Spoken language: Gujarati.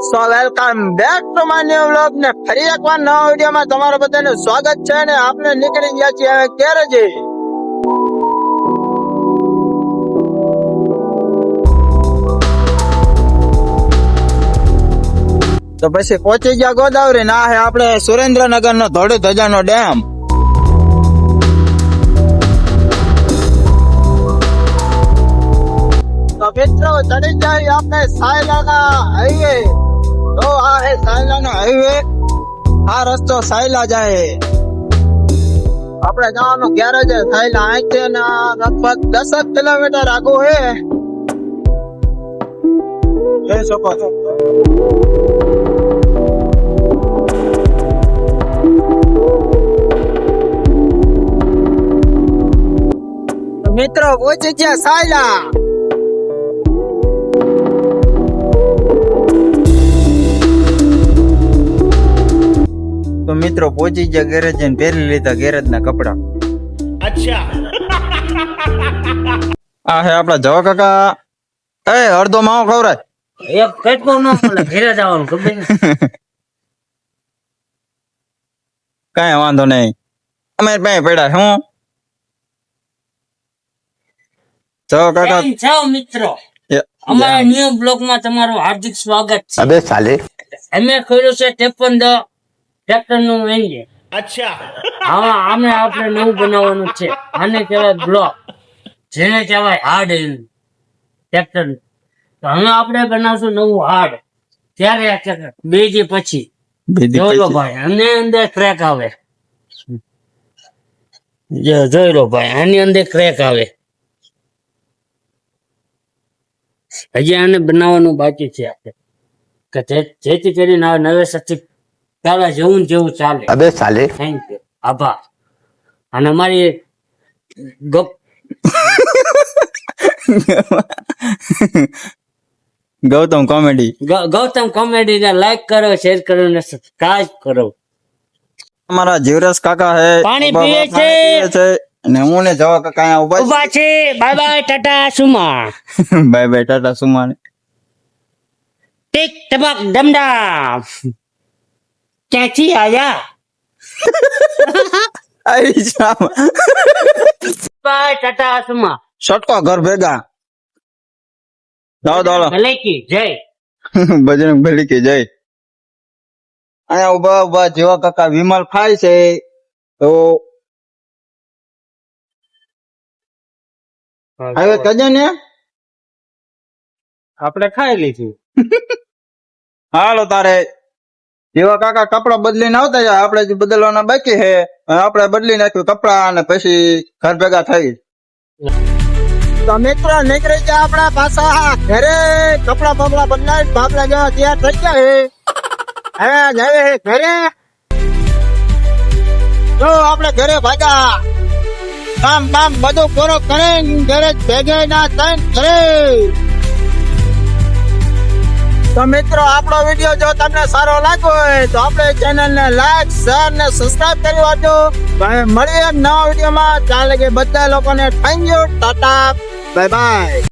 So welcome back to my new vlog ને ફરી એકવાર નવા વિડીયોમાં તમારું બધાનું સ્વાગત છે ને આપણે નીકળી ગયા છીએ હવે ગેરેજે. તો પછી પહોંચી ગયા ગોદાવરી ના હે આપણે સુરેન્દ્રનગર નો ધોળી ધજાનો ડેમ. તો મિત્રો ચડી જાય આપણે સાયલાના હાઈવે. તો આ હે સાયલાનો હાઈવે. આ રસ્તો સાયલા જાય. આપણે જવાનું ગેરેજ સાયલા અહીંથી ને લગભગ 10 કિલોમીટર આગું હે. જઈ શકો છો. મિત્રો પહોંચી ગયા સાયલા. તો મિત્રો પહોંચી ગયા ગેરેજ ને પહેરી લીધા ગેરેજ ના કપડા. અચ્છા આ હે આપડા જવા કાકા. એ અડધો માવો ખવરાય એક કટકો ન મળે ઘરે જવાનું ખબર કઈ વાંધો નહીં અમે પાસે પડ્યા હું જવા કાકા. જાઓ મિત્રો અમારા ન્યુ બ્લોગ માં તમારું હાર્દિક સ્વાગત છે. અબે સાલે અમે કર્યું છે 53 ટ્રેક્ટર નું એન્જિન. અચ્છા હા અમે આપણે નવું બનાવવાનું છે. આને કહેવાય બ્લોક, જેને કહેવાય હાર્ડ ટ્રેક્ટર. તો હવે આપણે બનાવશું નવું હાર્ડ. ત્યારે બેજી પછી જોઈ લો ભાઈ આની અંદર ક્રેક આવે. જોઈ લો ભાઈ આની અંદર ક્રેક આવે. હજી આને બનાવવાનું બાકી છે આપણે કે જેથી કરીને આ નવેસરથી પેલા જેવું ને જેવું ચાલે. અબે સાલે થેન્ક યુ, આભાર. અને અમારી ગૌતમ કોમેડી ગૌતમ કોમેડી ને લાઈક કરો, શેર કરો ને સબસ્ક્રાઇબ કરો. અમારા જીવરાજ કાકા હે પાણી પીએ છે અને હું ને જવા કાકા અહીંયા ઉભા છે. Bye bye Tata Suma. Bye bye Tata Suma. Tick ટપક ડમડા ક્યાંથી આયા. આવી જાવ બાય ટાટા સુમા. સટકો ઘર ભેગા. દાવ ભલે કી જય. બજરંગ બલી કે જય. અહીંયા ઉભા ઉભા જેવા કાકા વિમલ ખાય છે. તો હવે કજે ને આપણે ખાઈ લીધું. હાલો તારે જેવા કાકા કપડા બદલીને આવતા જાય. આપણે જે બદલવાના બાકી છે આપણે બદલી નાખ્યું કપડા અને પછી ઘર ભેગા થઈ. તો મિત્રો નીકળી ગયા આપણા પાછા ઘરે. કપડા બપડા બદલાય બાપડા જેવા તૈયાર થઈ ગયા છે. હવે જાય ઘરે. તો આપણે ઘરે ભાગ્યા. કામ બામ બધું પૂરો કરે ઘરે ભેગે ના થઈને ઘરે. તો મિત્રો આપણો વિડીયો જો તમને સારો લાગ્યો હોય તો આપણે ચેનલ ને લાઈક, શેર ને સબસ્ક્રાઇબ કરી વાજો. મળીએ નવા વિડીયોમાં. ત્યાં લગી બધા લોકોને thank you, Tata, bye bye.